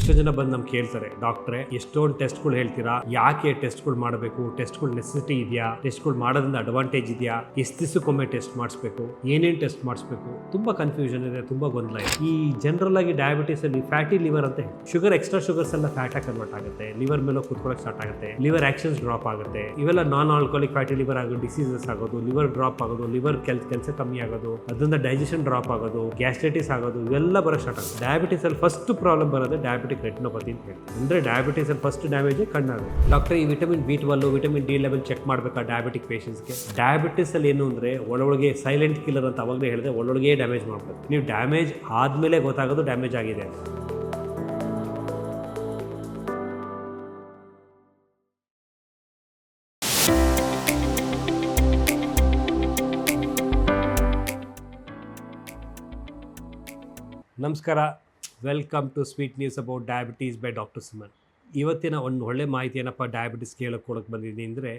ಎಷ್ಟೋ ಜನ ಬಂದು ನಮ್ಗೆ ಕೇಳ್ತಾರೆ, ಡಾಕ್ಟ್ರೆ ಎಷ್ಟೊಂದು ಟೆಸ್ಟ್ಗಳು ಹೇಳ್ತೀರಾ, ಯಾಕೆ ಟೆಸ್ಟ್ಗಳು ಮಾಡಬೇಕು, ಟೆಸ್ಟ್ಗಳು ನೆಸೆಸಿಟಿ ಇದೆಯಾ, ಟೆಸ್ಟ್ಗಳು ಮಾಡೋದ್ರಿಂದ ಅಡ್ವಾಂಟೇಜ್ ಇದೆಯಾ, ಎಷ್ಟು ದಿವಸಕ್ಕೊಮ್ಮೆ ಟೆಸ್ಟ್ ಮಾಡಿಸ್ಬೇಕು, ಏನೇನು ಟೆಸ್ಟ್ ಮಾಡಿಸ್ಬೇಕು, ತುಂಬಾ ಕನ್ಫ್ಯೂಷನ್ ಇದೆ, ತುಂಬಾ ಗೊಂದಲ ಇದೆ. ಈ ಜನರಲ್ ಆಗಿ ಡಯಾಬಿಟಿಸ್ ಅಲ್ಲಿ ಫ್ಯಾಟಿ ಲಿವರ್ ಅಂತ ಹೇಳಿ, ಶುಗರ್ ಎಕ್ಸ್ಟ್ರಾ ಶುಗರ್ಸ್ ಎಲ್ಲ ಫ್ಯಾಟ್ ಆಗಿ ಕನ್ವರ್ಟ್ ಆಗುತ್ತೆ, ಲಿವರ್ ಮೇಲೆ ಕುತ್ಕೊಳ್ಳೋಕೆ ಸ್ಟಾರ್ಟ್ ಆಗುತ್ತೆ, ಲಿವರ್ ಆಕ್ಷನ್ಸ್ ಡ್ರಾಪ್ ಆಗುತ್ತೆ, ಇವೆಲ್ಲ ನಾನ್ ಆಲ್ಕೋಲಿಕ್ ಫ್ಯಾಟಿ ಲಿವರ್ ಆಗೋದು, ಡಿಸೀಸಸ್ ಆಗೋದು, ಲಿವರ್ ಡ್ರಾಪ್ ಆಗೋದು, ಲಿವರ್ ಕೆಲಸ ಕಮ್ಮಿ ಆಗೋದು, ಅದರಿಂದ ಡೈಜೆಷನ್ ಡ್ರಾಪ್ ಆಗೋದು, ಗ್ಯಾಸ್ಟ್ರೈಟಿಸ್ ಆಗೋದು, ಇವೆಲ್ಲ ಬರೋ ಸ್ಟಾರ್ಟ್ ಆಗುತ್ತೆ. ಡಯಾಬಿಟಿಸ್ ಅಲ್ಲಿ ಫಸ್ಟ್ ಪ್ರಾಬ್ಲಮ್ ಬರೋದು ಡಯಾಬಿಟಿಕ್ ರೆಟಿನೋಪತಿ ಅಂತ ಹೇಳ್ತೀವಿ. ಅಂದರೆ ಡಯಾಬಿಟಿಸ್ ಅಲ್ಲಿ ಫಸ್ಟ್ ಡ್ಯಾಮೇಜ್ ಕಣ್ಣಾಗುತ್ತೆ. ಡಾಕ್ಟರ್ ಈ vitamin B12 vitamin D level check ಮಾಡಬೇಕಾ ಡಯಾಬಿಟಿಕ್ ಪೇಷಂಟ್ಸ್ಗೆ? ಡಯಾಬಿಟಿಸ್ ಅಲ್ಲಿ ಏನು ಅಂದರೆ ಒಳೊಳಗೆ ಸೈಲೆಂಟ್ ಕಿಲ್ಲರ್ ಅಂತ ಅವಾಗಲೇ ಹೇಳಿದೆ, ಒಳೊಳಗೆ ಡ್ಯಾಮೇಜ್ ಮಾಡ್ಬೇಕು. ನೀವು ಡ್ಯಾಮೇಜ್ ಆದಮೇಲೆ ಗೊತ್ತಾಗೋದು ಡ್ಯಾಮೇಜ್ ಆಗಿದೆ ಅಂತ. ನಮಸ್ಕಾರ, welcome to sweet news about diabetes by doctor Suman. ಇವತ್ತಿನ ಒಂದು ಒಳ್ಳೆ ಮಾಹಿತಿ ಏನಪ್ಪ ಡಯಾಬಿಟಿಸ್ ಕೊಡೋಕ್ಕೆ ಬಂದಿದ್ದೀನಿ ಅಂದರೆ,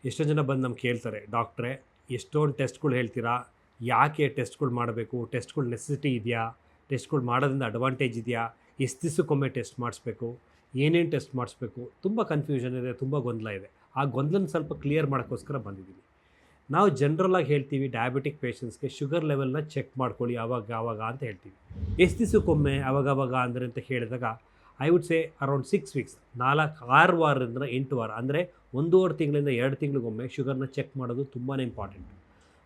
ಎಷ್ಟೋ ಜನ ಬಂದು ನಮ್ಗೆ ಕೇಳ್ತಾರೆ, ಡಾಕ್ಟ್ರೆ ಎಷ್ಟೊಂದು ಟೆಸ್ಟ್ಗಳು ಹೇಳ್ತೀರಾ, ಯಾಕೆ ಟೆಸ್ಟ್ಗಳು ಮಾಡಬೇಕು, ಟೆಸ್ಟ್ಗಳು ನೆಸೆಸಿಟಿ ಇದೆಯಾ, ಟೆಸ್ಟ್ಗಳು ಮಾಡೋದ್ರಿಂದ ಅಡ್ವಾಂಟೇಜ್ ಇದೆಯಾ, ಎಷ್ಟು ದಿವಸಕ್ಕೊಮ್ಮೆ ಟೆಸ್ಟ್ ಮಾಡಿಸ್ಬೇಕು, ಏನೇನು ಟೆಸ್ಟ್ ಮಾಡಿಸ್ಬೇಕು, ತುಂಬ ಕನ್ಫ್ಯೂಷನ್ ಇದೆ, ತುಂಬ ಗೊಂದಲ ಇದೆ. ಆ ಗೊಂದಲನ ಸ್ವಲ್ಪ ಕ್ಲಿಯರ್ ಮಾಡೋಕ್ಕೋಸ್ಕರ ಬಂದಿದ್ದೀನಿ. ನಾವು ಜನರಲಾಗಿ ಹೇಳ್ತೀವಿ ಡಯಾಬಿಟಿಕ್ ಪೇಷಂಟ್ಸ್ಗೆ ಶುಗರ್ ಲೆವೆಲ್ನ ಚೆಕ್ ಮಾಡ್ಕೊಳ್ಳಿ ಆವಾಗ ಅಂತ ಹೇಳ್ತೀವಿ. ಎಷ್ಟು ದಿವಸಕ್ಕೊಮ್ಮೆ ಆವಾಗ ಅಂದರೆ ಅಂತ ಹೇಳಿದಾಗ I would say around 6 weeks, 6 ವಾರದಿಂದ 8 ವಾರ, ಅಂದರೆ 1.5 ತಿಂಗಳಿಂದ 2 ತಿಂಗಳಿಗೊಮ್ಮೆ ಶುಗರ್ನ ಚೆಕ್ ಮಾಡೋದು ತುಂಬಾ ಇಂಪಾರ್ಟೆಂಟ್.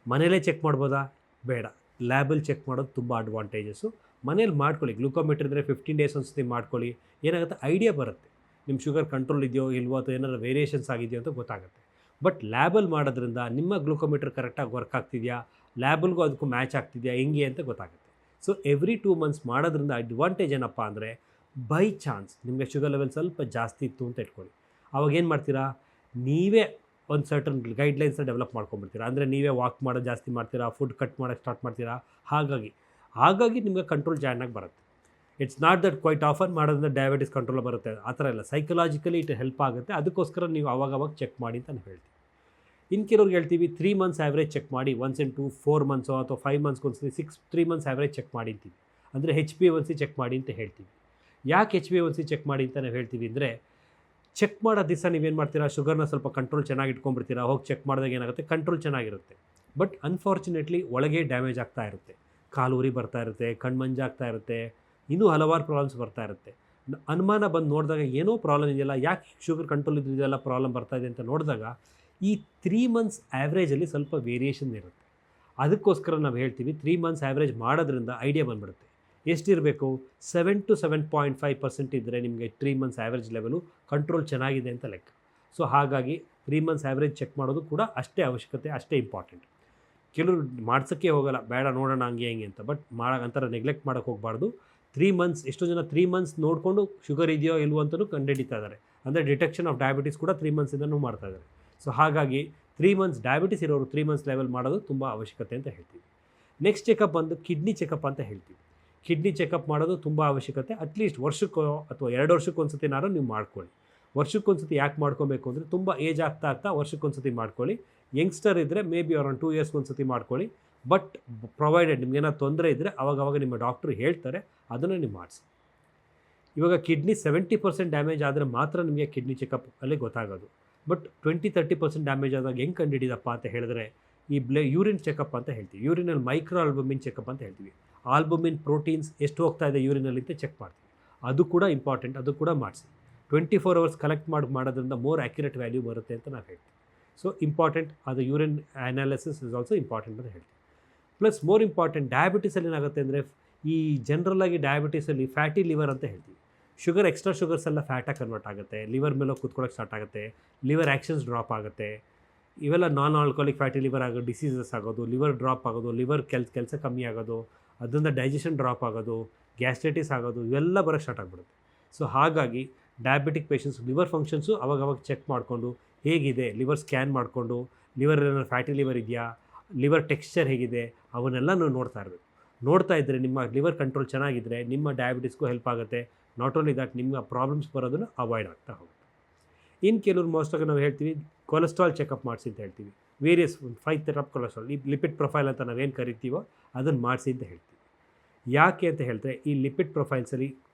ಮನೇಲೇ ಚೆಕ್ ಮಾಡ್ಬೋದಾ? ಬೇಡ, ಲ್ಯಾಬಲ್ಲಿ ಚೆಕ್ ಮಾಡೋದು ತುಂಬ ಅಡ್ವಾಂಟೇಜಸ್ಸು. ಮನೇಲಿ ಮಾಡ್ಕೊಳ್ಳಿ, ಗ್ಲೂಕೋಮೀಟರ್ ಇದ್ದರೆ 15 ಡೇಸ್ ಒಂದ್ಸತಿ ಮಾಡ್ಕೊಳ್ಳಿ. ಏನಾಗುತ್ತೆ, ಐಡಿಯಾ ಬರುತ್ತೆ, ನಿಮ್ಮ ಶುಗರ್ ಕಂಟ್ರೋಲ್ ಇದೆಯೋ ಇಲ್ವೋ ಅಥವಾ ಏನಾದ್ರು ವೇರಿಯೇಷನ್ಸ್ ಆಗಿದೆಯೋ ಅಂತ ಗೊತ್ತಾಗುತ್ತೆ. ಬಟ್ ಲ್ಯಾಬಲ್ಲಿ ಮಾಡೋದ್ರಿಂದ ನಿಮ್ಮ ಗ್ಲೂಕೋಮೀಟರ್ ಕರೆಕ್ಟಾಗಿ ವರ್ಕ್ ಆಗ್ತಿದೆಯಾ, ಲ್ಯಾಬಲ್ಗೂ ಅದಕ್ಕೂ ಮ್ಯಾಚ್ ಆಗ್ತಿದೆಯಾ ಹೆಂಗೆ ಅಂತ ಗೊತ್ತಾಗುತ್ತೆ. ಸೊ ಎವ್ರಿ 2 ಮಂತ್ಸ್ ಮಾಡೋದ್ರಿಂದ ಅಡ್ವಾಂಟೇಜ್ ಏನಪ್ಪ ಅಂದರೆ, ಬೈ ಚಾನ್ಸ್ ನಿಮಗೆ ಶುಗರ್ ಲೆವೆಲ್ ಸ್ವಲ್ಪ ಜಾಸ್ತಿ ಇತ್ತು ಅಂತ ಇಟ್ಕೊಳ್ಳಿ, ಅವಾಗ ಏನು ಮಾಡ್ತೀರಾ, ನೀವೇ ಒಂದು ಸರ್ಟನ್ ಗೈಡ್ಲೈನ್ಸ್ನ ಡೆವಲಪ್ ಮಾಡ್ಕೊಂಡ್ಬಿಡ್ತೀರಾ. ಅಂದರೆ ನೀವೇ ವಾಕ್ ಮಾಡೋದು ಜಾಸ್ತಿ ಮಾಡ್ತೀರಾ, ಫುಡ್ ಕಟ್ ಮಾಡೋಕ್ಕೆ ಸ್ಟಾರ್ಟ್ ಮಾಡ್ತೀರಾ. ಹಾಗಾಗಿ ನಿಮಗೆ ಕಂಟ್ರೋಲ್ ಜಾಯ್ನಾಗಿ ಬರುತ್ತೆ. It's not that quite often ಮಾಡೋದ್ರಿಂದ ಡಯಾಬಿಟಿಸ್ ಕಂಟ್ರೋಲ್ ಬರುತ್ತೆ, ಆ ಥರ ಇಲ್ಲ. ಸೈಕಲಾಜಿಕಲಿ ಇಟ್ ಹೆಲ್ಪ್ ಆಗುತ್ತೆ. ಅದಕ್ಕೋಸ್ಕರ ನೀವು ಅವಾಗ ಚೆಕ್ ಮಾಡಿ ಅಂತ ನಾನು ಹೇಳ್ತೀವಿ. ಇನ್ನು ಕೆಲವ್ರಿಗೆ ಹೇಳ್ತೀವಿ 3 ಮಂತ್ಸ್ ಆ್ಯಾವ್ರೇಜ್ ಚೆಕ್ ಮಾಡಿ, 4 ಮಂತ್ಸೋ ಅಥವಾ 5 ಮಂತ್ಸ್ಗೆ ಒಂದ್ಸತಿ 3 ಮಂತ್ಸ್ ಆ್ಯಾವ್ರೇಜ್ ಚೆಕ್ ಮಾಡಿ ಅಂತೀವಿ. ಅಂದರೆ HbA1c ಚೆಕ್ ಮಾಡಿ ಅಂತ ಹೇಳ್ತೀವಿ. ಯಾಕೆ HbA1c ಚೆಕ್ ಮಾಡಿ ಅಂತ ನಾವು ಹೇಳ್ತೀವಿ ಅಂದರೆ, ಚೆಕ್ ಮಾಡೋ ದಿವಸ ನೀವೇನು ಮಾಡ್ತೀರಾ, ಶುಗರ್ನ ಸ್ವಲ್ಪ ಕಂಟ್ರೋಲ್ ಚೆನ್ನಾಗಿ ಇಟ್ಕೊಂಡ್ಬಿಡ್ತೀರಾ. ಹೋಗಿ ಚೆಕ್ ಮಾಡಿದಾಗ ಏನಾಗುತ್ತೆ, ಕಂಟ್ರೋಲ್ ಚೆನ್ನಾಗಿರುತ್ತೆ. ಬಟ್ ಅನ್ಫಾರ್ಚುನೇಟ್ಲಿ ಒಳಗೆ ಡ್ಯಾಮೇಜ್ ಆಗ್ತಾ ಇರುತ್ತೆ, ಕಾಲು ಉರಿ ಬರ್ತಾ ಇರುತ್ತೆ, ಕಣ್ಮಂಜಾಗ್ತಾ ಇರುತ್ತೆ, ಇನ್ನೂ ಹಲವಾರು ಪ್ರಾಬ್ಲಮ್ಸ್ ಬರ್ತಾ ಇರುತ್ತೆ. ಅನುಮಾನ ಬಂದು ನೋಡಿದಾಗ ಏನೋ ಪ್ರಾಬ್ಲಮ್ ಇದೆಯಲ್ಲ, ಯಾಕೆ ಶುಗರ್ ಕಂಟ್ರೋಲ್ ಇದೆಯಲ್ಲ ಪ್ರಾಬ್ಲಮ್ ಬರ್ತಾ ಇದೆ ಅಂತ ನೋಡಿದಾಗ ಈ 3 ಮಂತ್ಸ್ ಆ್ಯಾವ್ರೇಜಲ್ಲಿ ಸ್ವಲ್ಪ ವೇರಿಯೇಷನ್ ಇರುತ್ತೆ. ಅದಕ್ಕೋಸ್ಕರ ನಾವು ಹೇಳ್ತೀವಿ 3 ಮಂತ್ಸ್ ಆ್ಯಾವ್ರೇಜ್ ಮಾಡೋದ್ರಿಂದ ಐಡಿಯಾ ಬಂದುಬಿಡುತ್ತೆ. ಎಷ್ಟಿರಬೇಕು, 7 to 7.5% ಇದ್ದರೆ ನಿಮಗೆ 3 ಮಂತ್ಸ್ ಆ್ಯಾವ್ರೇಜ್ ಲೆವೆಲು ಕಂಟ್ರೋಲ್ ಚೆನ್ನಾಗಿದೆ ಅಂತ ಲೆಕ್ಕ. ಸೊ ಹಾಗಾಗಿ 3 ಮಂತ್ಸ್ ಆ್ಯಾವ್ರೇಜ್ ಚೆಕ್ ಮಾಡೋದು ಕೂಡ ಅಷ್ಟೇ ಅವಶ್ಯಕತೆ, ಅಷ್ಟೇ ಇಂಪಾರ್ಟೆಂಟ್. ಕೆಲವರು ಮಾಡ್ಸೋಕ್ಕೆ ಹೋಗಲ್ಲ, ಬೇಡ ನೋಡೋಣ ಹಂಗೆ ಅಂತ. ಬಟ್ ಅಂತರ ನೆಗ್ಲೆಕ್ಟ್ ಮಾಡೋಕ್ಕೆ ಹೋಗಬಾರ್ದು. 3 ಮಂತ್ಸ್, ಎಷ್ಟೋ ಜನ 3 ಮಂತ್ಸ್ ನೋಡಿಕೊಂಡು ಶುಗರ್ ಇದೆಯೋ ಇಲ್ವೋ ಅಂತಲೂ ಕಂಡುಹಿಡಿತಾ ಇದ್ದಾರೆ. ಅಂದರೆ ಡಿಟೆಕ್ಷನ್ ಆಫ್ ಡಯಾಬಿಟಿಸ್ ಕೂಡ 3 ಮಂತ್ಸಿಂದನೂ ಮಾಡ್ತಾ ಇದ್ದಾರೆ. ಸೊ ಹಾಗಾಗಿ 3 ಮಂತ್ಸ್ ಡಯಾಬಿಟಿಸ್ ಇರೋರು 3 ಮಂತ್ಸ್ ಲೆವೆಲ್ ಮಾಡೋದು ತುಂಬ ಅವಶ್ಯಕತೆ ಅಂತ ಹೇಳ್ತೀವಿ. ನೆಕ್ಸ್ಟ್ ಚೆಕಪ್ ಬಂದು ಕಿಡ್ನಿ ಚೆಕಪ್ ಅಂತ ಹೇಳ್ತೀವಿ. ಕಿಡ್ನಿ ಚೆಕಪ್ ಮಾಡೋದು ತುಂಬ ಅವಶ್ಯಕತೆ. ಅಟ್ಲೀಸ್ಟ್ ವರ್ಷಕ್ಕೋ ಅಥವಾ 2 ವರ್ಷಕ್ಕೊಂದ್ಸತಿನಾರು ನೀವು ಮಾಡ್ಕೊಳ್ಳಿ. ವರ್ಷಕ್ಕೊಂದ್ಸತಿ ಯಾಕೆ ಮಾಡ್ಕೊಬೇಕು ಅಂದರೆ, ತುಂಬ ಏಜ್ ಆಗ್ತಾ ವರ್ಷಕ್ಕೊಂದ್ಸತಿ ಮಾಡ್ಕೊಳ್ಳಿ. ಯಂಗ್ಸ್ಟರ್ ಇದ್ದರೆ ಮೇ ಬಿ ಅರೌಂಡ್ 2 ಇಯರ್ಸ್ಗೊಂದ್ಸತಿ ಮಾಡ್ಕೊಳ್ಳಿ. ಬಟ್ ಪ್ರೊವೈಡೆಡ್ ನಿಮಗೇನಾದ್ರು ತೊಂದರೆ ಇದ್ದರೆ ಅವಾಗ ನಿಮ್ಮ ಡಾಕ್ಟ್ರು ಹೇಳ್ತಾರೆ, ಅದನ್ನು ನೀವು ಮಾಡಿಸಿ. ಇವಾಗ ಕಿಡ್ನಿ 70% ಡ್ಯಾಮೇಜ್ ಆದರೆ ಮಾತ್ರ ನಿಮಗೆ ಕಿಡ್ನಿ ಚೆಕಪ್ ಅಲ್ಲಿ ಗೊತ್ತಾಗೋದು. ಬಟ್ 20-30% ಡ್ಯಾಮೇಜ್ ಆದಾಗ ಹೆಂಗೆ ಕಂಡುಹಿಡಿದಪ್ಪ ಅಂತ ಹೇಳಿದ್ರೆ, ಈ ಯೂರಿನ್ ಚೆಕಪ್ ಅಂತ ಹೇಳ್ತೀವಿ. ಯೂರಿನಲ್ಲಿ ಮೈಕ್ರೋ ಆಲ್ಬುಮಿನ್ ಚೆಕಪ್ ಅಂತ ಹೇಳ್ತೀವಿ. ಆಲ್ಬುಮಿನ್ ಪ್ರೋಟೀನ್ಸ್ ಎಷ್ಟು ಹೋಗ್ತಾ ಇದೆ ಯೂರಿನಲ್ಲಿ ಅಂತ ಚೆಕ್ ಮಾಡ್ತೀವಿ. ಅದು ಕೂಡ ಇಂಪಾರ್ಟೆಂಟ್, ಅದು ಕೂಡ ಮಾಡಿಸಿ. 24 hours ಕಲೆಕ್ಟ್ ಮಾಡೋದ್ರಿಂದ ಮೋರ್ ಆ್ಯಕ್ಯುರೇಟ್ ವ್ಯಾಲ್ಯೂ ಬರುತ್ತೆ ಅಂತ ನಾವು ಹೇಳ್ತೀವಿ. ಸೊ ಇಂಪಾರ್ಟೆಂಟ್, ಅದು urine analysis is also important ಅಂತ ಹೇಳ್ತೀವಿ. ಪ್ಲಸ್ ಮೋರ್ ಇಂಪಾರ್ಟೆಂಟ್, ಡಯಾಬಿಟಿಸಲ್ಲಿ ಏನಾಗುತ್ತೆ ಅಂದರೆ, ಈ ಜನರಲಾಗಿ ಡಯಾಬಿಟಿಸಲ್ಲಿ ಫ್ಯಾಟಿ ಲಿವರ್ ಅಂತ ಹೇಳ್ತೀವಿ. ಶುಗರ್ ಎಕ್ಸ್ಟ್ರಾ ಶುಗರ್ಸ್ ಎಲ್ಲ ಫ್ಯಾಟಾಗಿ ಕನ್ವರ್ಟ್ ಆಗುತ್ತೆ, ಲಿವರ್ ಮೇಲೆ ಕೂತ್ಕೊಳ್ಳೋಕೆ ಸ್ಟಾರ್ಟ್ ಆಗುತ್ತೆ, ಲಿವರ್ ಆ್ಯಕ್ಷನ್ಸ್ ಡ್ರಾಪ್ ಆಗುತ್ತೆ, ಇವೆಲ್ಲ ನಾನ್ ಆಲ್ಕೋಲಿಕ್ ಫ್ಯಾಟಿ ಲಿವರ್ ಆಗೋದು, ಡಿಸೀಸಸ್ ಆಗೋದು, ಲಿವರ್ ಡ್ರಾಪ್ ಆಗೋದು, ಲಿವರ್ ಕೆಲಸ ಕಮ್ಮಿ ಆಗೋದು, ಅದರಿಂದ ಡೈಜೆಷನ್ ಡ್ರಾಪ್ ಆಗೋದು, ಗ್ಯಾಸ್ಟ್ರೈಟಿಸ್ ಆಗೋದು, ಇವೆಲ್ಲ ಬರೋಕ್ಕೆ ಸ್ಟಾರ್ಟ್ ಆಗಿಬಿಡುತ್ತೆ. ಸೊ ಹಾಗಾಗಿ ಡಯಾಬಿಟಿಕ್ ಪೇಷಂಟ್ಸ್ ಲಿವರ್ ಫಂಕ್ಷನ್ಸು ಅವಾಗ ಚೆಕ್ ಮಾಡಿಕೊಂಡು ಹೇಗಿದೆ, ಲಿವರ್ ಸ್ಕ್ಯಾನ್ ಮಾಡಿಕೊಂಡು ಲಿವರ್ ಏನಾದ್ರು ಫ್ಯಾಟಿ ಲಿವರ್ ಇದೆಯಾ, ಲಿವರ್ ಟೆಕ್ಸ್ಚರ್ ಹೇಗಿದೆ, ಅವನ್ನೆಲ್ಲ ನಾವು ನೋಡ್ತಾ ಇರಬೇಕು. ನೋಡ್ತಾ ಇದ್ದರೆ ನಿಮ್ಮ ಲಿವರ್ ಕಂಟ್ರೋಲ್ ಚೆನ್ನಾಗಿದ್ದರೆ ನಿಮ್ಮ ಡಯಾಬಿಟಿಸ್ಗೂ ಹೆಲ್ಪ್ ಆಗುತ್ತೆ. ನಾಟ್ ಓನ್ಲಿ ದಟ್, ನಿಮ್ಮ ಪ್ರಾಬ್ಲಮ್ಸ್ ಬರೋದನ್ನು ಅವಾಯ್ಡ್ ಆಗ್ತಾ ಹೋಗುತ್ತೆ. ಇನ್ನು ಕೆಲವರು ಮೋಸ್ಟಾಗಿ ನಾವು ಹೇಳ್ತೀವಿ ಕೊಲೆಸ್ಟ್ರಾಲ್ ಚೆಕಪ್ ಮಾಡಿಸಿ ಅಂತ ಹೇಳ್ತೀವಿ. ವೇರಿಯಸ್ 5 ಥರ ಕೊಲೆಸ್ಟ್ರಾಲ್, ಈ ಲಿಪಿಡ್ ಪ್ರೊಫೈಲ್ ಅಂತ ನಾವೇನು ಕರಿತೀವೋ ಅದನ್ನು ಮಾಡಿಸಿ ಅಂತ ಹೇಳ್ತೀವಿ. ಯಾಕೆ ಅಂತ ಹೇಳಿದ್ರೆ, ಈ ಲಿಪಿಡ್ ಪ್ರೊಫೈಲ್ಸಲ್ಲಿ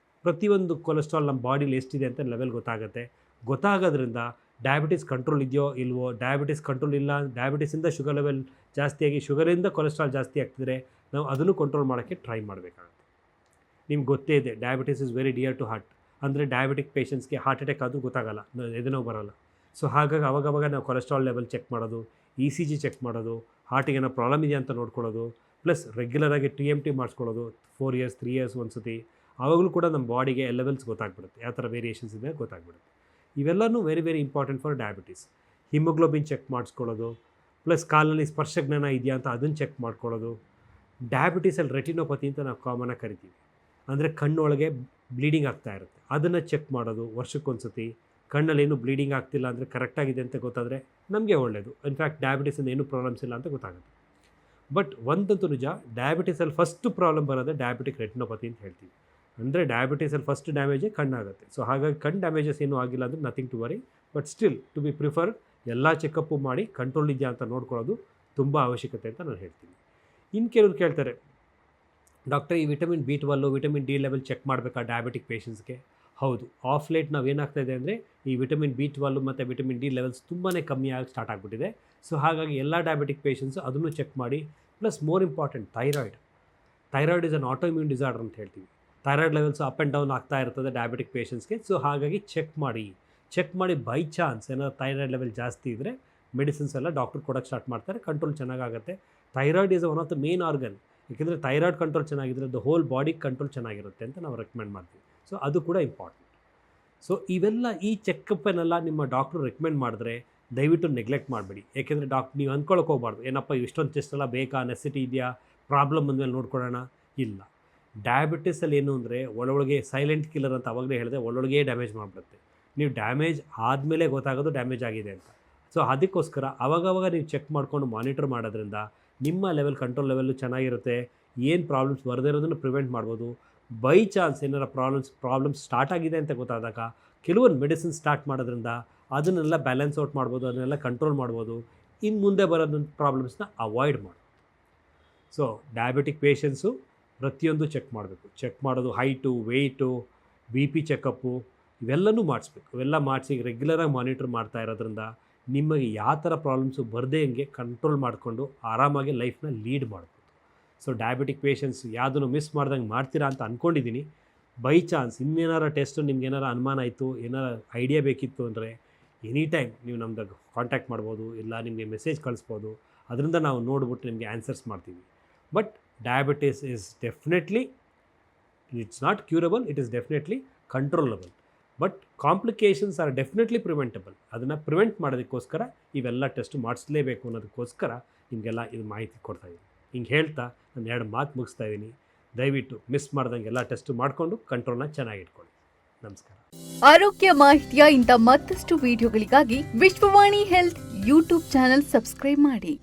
ಪ್ರತಿಯೊಂದು ಕೊಲೆಸ್ಟ್ರಾಲ್ ನಮ್ಮ ಬಾಡಿಲಿ ಎಷ್ಟಿದೆ ಅಂತ ಲೆವೆಲ್ ಗೊತ್ತಾಗೋದ್ರಿಂದ ಡಯಾಬಿಟಿಸ್ ಕಂಟ್ರೋಲ್ ಇದೆಯೋ ಇಲ್ವೋ, ಡಯಾಬಿಟಿಸ್ ಕಂಟ್ರೋಲ್ ಇಲ್ಲ, ಡಯಾಬಿಟಿಸಿಂದ ಶುಗರ್ ಲೆವೆಲ್ ಜಾಸ್ತಿಯಾಗಿ ಶುಗರಿಂದ ಕೊಲೆಸ್ಟ್ರಾಲ್ ಜಾಸ್ತಿ ಆಗ್ತಿದ್ರೆ ನಾವು ಅದನ್ನು ಕಂಟ್ರೋಲ್ ಮಾಡೋಕ್ಕೆ ಟ್ರೈ ಮಾಡಬೇಕಾಗುತ್ತೆ. ನಿಮ್ಗೆ ಗೊತ್ತೇ ಇದೆ diabetes is very dear to heart. ಅಂದರೆ ಡಯಾಬಿಟಿಕ್ ಪೇಷಂಟ್ಸ್ಗೆ ಹಾರ್ಟ್ ಅಟ್ಯಾಕ್ ಆದರೂ ಗೊತ್ತಾಗಲ್ಲ, ಎದೆನೋ ಬರೋಲ್ಲ. ಸೊ ಹಾಗಾಗಿ ಅವಾಗವಾಗ ನಾವು ಕೊಲೆಸ್ಟ್ರಾಲ್ ಲೆವೆಲ್ ಚೆಕ್ ಮಾಡೋದು, ECG ಚೆಕ್ ಮಾಡೋದು, ಹಾರ್ಟಿಗೆ ಏನೋ ಪ್ರಾಬ್ಲಮ್ ಇದೆಯಾ ಅಂತ ನೋಡ್ಕೊಳ್ಳೋದು, ಪ್ಲಸ್ ರೆಗ್ಯುಲರಾಗಿ TMT ಮಾಡಿಸ್ಕೊಳ್ಳೋದು 4 ಇಯರ್ಸ್ 3 ಇಯರ್ಸ್ ಒಂದ್ಸತಿ. ಆವಾಗಲೂ ಕೂಡ ನಮ್ಮ ಬಾಡಿಗೆ ಲೆವೆಲ್ಸ್ ಗೊತ್ತಾಗ್ಬಿಡುತ್ತೆ, ಯಾವ ಥರ ವೇರಿಯೇಷನ್ಸ್ ಇದೆ ಗೊತ್ತಾಗ್ಬಿಡುತ್ತೆ. ಇವೆಲ್ಲವೂ very very important for diabetes. Haemoglobin check ಮಾಡಿಸ್ಕೊಳ್ಳೋದು, ಪ್ಲಸ್ ಕಾಲಲ್ಲಿ ಸ್ಪರ್ಶಜ್ಞಾನ ಇದೆಯಾ ಅಂತ ಅದನ್ನು ಚೆಕ್ ಮಾಡ್ಕೊಳ್ಳೋದು. ಡಯಾಬಿಟಿಸಲ್ಲಿ ರೆಟಿನೋಪತಿ ಅಂತ ನಾವು ಕಾಮನಾಗಿ ಕರಿತೀವಿ, ಅಂದರೆ ಕಣ್ಣೊಳಗೆ ಬ್ಲೀಡಿಂಗ್ ಆಗ್ತಾ ಇರುತ್ತೆ, ಅದನ್ನು ಚೆಕ್ ಮಾಡೋದು ವರ್ಷಕ್ಕೊಂದ್ಸತಿ. ಕಣ್ಣಲ್ಲಿ ಏನು ಬ್ಲೀಡಿಂಗ್ ಆಗ್ತಿಲ್ಲ ಅಂದರೆ ಕರೆಕ್ಟಾಗಿದೆ ಅಂತ ಗೊತ್ತಾದರೆ ನಮಗೆ ಒಳ್ಳೆಯದು. ಇನ್ಫ್ಯಾಕ್ಟ್ ಡಯಾಬಿಟಿಸಿಂದ ಏನೂ ಪ್ರಾಬ್ಲಮ್ಸ್ ಇಲ್ಲ ಅಂತ ಗೊತ್ತಾಗುತ್ತೆ. ಬಟ್ ಒಂದಂತೂ ನಿಜ, ಡಯಾಬಿಟಿಸಲ್ಲಿ ಫಸ್ಟ್ ಪ್ರಾಬ್ಲಮ್ ಬರೋದೇ ಡಯಾಬಿಟಿಕ್ ರೆಟಿನೋಪತಿ ಅಂತ ಹೇಳ್ತೀವಿ. ಅಂದರೆ ಡಯಾಬಿಟಿಸಲ್ಲಿ ಫಸ್ಟ್ ಡ್ಯಾಮೇಜೇ ಕಣ್ಣಾಗುತ್ತೆ. ಸೊ ಹಾಗಾಗಿ ಕಣ್ಣು ಡ್ಯಾಮೇಜಸ್ ಏನೂ ಆಗಿಲ್ಲ ಅಂದರೆ nothing to worry, but still to be prefer ಎಲ್ಲ ಚೆಕಪ್ಪು ಮಾಡಿ ಕಂಟ್ರೋಲ್ ಇದೆಯಾ ಅಂತ ನೋಡ್ಕೊಳ್ಳೋದು ತುಂಬ ಅವಶ್ಯಕತೆ ಅಂತ ನಾನು ಹೇಳ್ತೀನಿ. ಇನ್ನು ಕೆಲವರು ಕೇಳ್ತಾರೆ, ಡಾಕ್ಟರ್ ಈ vitamin B12 vitamin D level check ಮಾಡಬೇಕಾ ಡಯಾಬಿಟಿಕ್ ಪೇಷಂಟ್ಸ್ಗೆ? ಹೌದು, ಆಫ್ ಲೇಟ್ ನಾವೇನಾಗ್ತಾಯಿದೆ ಅಂದರೆ ಈ ವಿಟಮಿನ್ B12 ಮತ್ತು ವಿಟಮಿನ್ D ಲೆವೆಲ್ಸ್ ತುಂಬಾ ಕಮ್ಮಿ ಆಗಿ ಸ್ಟಾರ್ಟ್ ಆಗಿಬಿಟ್ಟಿದೆ. ಸೊ ಹಾಗಾಗಿ ಎಲ್ಲ ಡಯಾಬಿಟಿಕ್ ಪೇಷಂಟ್ಸು ಅದನ್ನು ಚೆಕ್ ಮಾಡಿ. Plus more important thyroid is an autoimmune disorder ಅಂತ ಹೇಳ್ತೀವಿ. Thyroid levels up and down ಆಗ್ತಾ ಇರ್ತದೆ ಡಯಾಬಿಟಿಕ್ ಪೇಷಂಟ್ಸ್ಗೆ. ಸೊ ಹಾಗಾಗಿ ಚೆಕ್ ಮಾಡಿ ಬೈ ಚಾನ್ಸ್ ಏನಾದ್ರು ಥೈರಾಯ್ಡ್ ಲೆವೆಲ್ ಜಾಸ್ತಿ ಇದ್ದರೆ ಮೆಡಿಸಿನ್ಸ್ ಎಲ್ಲ ಡಾಕ್ಟರ್ ಕೊಡೋಕ್ಕೆ ಸ್ಟಾರ್ಟ್ ಮಾಡ್ತಾರೆ, ಕಂಟ್ರೋಲ್ ಚೆನ್ನಾಗಾಗುತ್ತೆ. Thyroid is one of the main organ. ಏಕೆಂದರೆ ಥೈರಾಯ್ಡ್ ಕಂಟ್ರೋಲ್ ಚೆನ್ನಾಗಿದ್ರೆ ದ ಹೋಲ್ ಬಾಡಿ ಕಂಟ್ರೋಲ್ ಚೆನ್ನಾಗಿರುತ್ತೆ ಅಂತ ನಾವು ರೆಕಮೆಂಡ್ ಮಾಡ್ತೀವಿ. ಸೊ ಅದು ಕೂಡ ಇಂಪಾರ್ಟೆಂಟ್. ಸೊ ಇವೆಲ್ಲ ಈ ಚೆಕಪ್ಪನ್ನೆಲ್ಲ ನಿಮ್ಮ ಡಾಕ್ಟ್ರು ರೆಕಮೆಂಡ್ ಮಾಡಿದ್ರೆ ದಯವಿಟ್ಟು ನೆಗ್ಲೆಕ್ಟ್ ಮಾಡಬೇಡಿ. ಏಕೆಂದರೆ ನೀವು ಅಂದ್ಕೊಳಕ್ಕೆ ಹೋಗ್ಬಾರ್ದು, ಏನಪ್ಪ ಇಷ್ಟೊಂದು ಟೆಸ್ಟ್ ಎಲ್ಲ ಬೇಕಾ, ನೆಸಿಟಿ ಇದೆಯಾ, ಪ್ರಾಬ್ಲಮ್ ಬಂದಮೇಲೆ ನೋಡ್ಕೊಳ್ಳೋಣ. ಇಲ್ಲ, ಡಯಾಬಿಟಿಸಲ್ಲಿ ಏನು ಅಂದರೆ ಒಳೊಳಗೆ ಸೈಲೆಂಟ್ ಕಿಲ್ಲರ್ ಅಂತ ಅವಾಗಲೇ ಹೇಳಿದೆ, ಒಳೊಳಗೆ ಡ್ಯಾಮೇಜ್ ಮಾಡಿಬಿಡುತ್ತೆ. ನೀವು ಡ್ಯಾಮೇಜ್ ಆದಮೇಲೆ ಗೊತ್ತಾಗೋದು ಡ್ಯಾಮೇಜ್ ಆಗಿದೆ ಅಂತ. ಸೊ ಅದಕ್ಕೋಸ್ಕರ ಅವಾಗವಾಗ ನೀವು ಚೆಕ್ ಮಾಡಿಕೊಂಡು ಮಾನಿಟರ್ ಮಾಡೋದ್ರಿಂದ ನಿಮ್ಮ ಲೆವೆಲ್ ಕಂಟ್ರೋಲ್ ಲೆವೆಲ್ಲು ಚೆನ್ನಾಗಿರುತ್ತೆ. ಏನು ಪ್ರಾಬ್ಲಮ್ಸ್ ಬರದೇ ಇರೋದನ್ನು ಪ್ರಿವೆಂಟ್ ಮಾಡ್ಬೋದು. ಬೈ ಚಾನ್ಸ್ ಏನಾರ ಪ್ರಾಬ್ಲಮ್ಸ್ ಸ್ಟಾರ್ಟ್ ಆಗಿದೆ ಅಂತ ಗೊತ್ತಾದಾಗ ಕೆಲವೊಂದು ಮೆಡಿಸಿನ್ ಸ್ಟಾರ್ಟ್ ಮಾಡೋದ್ರಿಂದ ಅದನ್ನೆಲ್ಲ ಬ್ಯಾಲೆನ್ಸ್ ಔಟ್ ಮಾಡ್ಬೋದು, ಅದನ್ನೆಲ್ಲ ಕಂಟ್ರೋಲ್ ಮಾಡ್ಬೋದು. ಇನ್ನು ಮುಂದೆ ಬರೋದಂಥ ಪ್ರಾಬ್ಲಮ್ಸ್ನ ಅವಾಯ್ಡ್ ಮಾಡ್ಬೋದು. ಸೊ ಡಯಾಬಿಟಿಕ್ ಪೇಷಂಟ್ಸು ಪ್ರತಿಯೊಂದು ಚೆಕ್ ಮಾಡಬೇಕು. ಚೆಕ್ ಮಾಡೋದು ಹೈಟು, ವೆಯ್ಟು, BP ಚೆಕಪ್ಪು ಇವೆಲ್ಲನೂ ಮಾಡಿಸ್ಬೇಕು. ಇವೆಲ್ಲ ಮಾಡಿಸಿ ರೆಗ್ಯುಲರಾಗಿ ಮಾನಿಟ್ರ್ ಮಾಡ್ತಾ ಇರೋದ್ರಿಂದ ನಿಮಗೆ ಯಾವ ಥರ ಪ್ರಾಬ್ಲಮ್ಸು ಬರದೇ ಹಂಗೆ ಕಂಟ್ರೋಲ್ ಮಾಡಿಕೊಂಡು ಆರಾಮಾಗಿ ಲೈಫ್ನ ಲೀಡ್ ಮಾಡ್ಬೋದು. ಸೊ ಡಯಾಬಿಟಿಕ್ ಪೇಷಂಟ್ಸ್ ಯಾವುದನ್ನು ಮಿಸ್ ಮಾಡ್ದಂಗೆ ಮಾಡ್ತೀರಾ ಅಂತ ಅಂದ್ಕೊಂಡಿದ್ದೀನಿ. ಬೈ ಚಾನ್ಸ್ ಇನ್ನೇನಾರ ಟೆಸ್ಟು ನಿಮ್ಗೆ ಏನಾರ ಅನುಮಾನ ಆಯಿತು, ಏನಾರ ಐಡಿಯಾ ಬೇಕಿತ್ತು ಅಂದರೆ ಎನಿ ಟೈಮ್ ನೀವು ನಮ್ದಾಗ ಕಾಂಟ್ಯಾಕ್ಟ್ ಮಾಡ್ಬೋದು, ಇಲ್ಲ ನಿಮಗೆ ಮೆಸೇಜ್ ಕಳಿಸ್ಬೋದು. ಅದರಿಂದ ನಾವು ನೋಡ್ಬಿಟ್ಟು ನಿಮಗೆ ಆನ್ಸರ್ಸ್ ಮಾಡ್ತೀವಿ. But diabetes is definitely, it's not curable, it is definitely controllable. But complications are definitely preventable. ಅದನ್ನು ಪ್ರಿವೆಂಟ್ ಮಾಡೋದಕ್ಕೋಸ್ಕರ ಇವೆಲ್ಲ ಟೆಸ್ಟ್ ಮಾಡಿಸ್ಲೇಬೇಕು ಅನ್ನೋದಕ್ಕೋಸ್ಕರ ನಿಮಗೆಲ್ಲ ಇದು ಮಾಹಿತಿ ಕೊಡ್ತಾಯಿದ್ದೀನಿ. ಹಿಂಗೆ ಹೇಳ್ತಾ ನಾನು 2 ಮಾತು ಮುಗಿಸ್ತಾ ಇದ್ದೀನಿ. ದಯವಿಟ್ಟು ಮಿಸ್ ಮಾಡ್ದಂಗೆ ಎಲ್ಲ ಟೆಸ್ಟ್ ಮಾಡಿಕೊಂಡು ಕಂಟ್ರೋಲ್ನ ಚೆನ್ನಾಗಿಟ್ಕೊಳ್ಳಿ. ನಮಸ್ಕಾರ. ಆರೋಗ್ಯ ಮಾಹಿತಿಯ ಇಂಥ ಮತ್ತಷ್ಟು ವಿಡಿಯೋಗಳಿಗಾಗಿ Vishwavani health YouTube channel subscribe ಮಾಡಿ.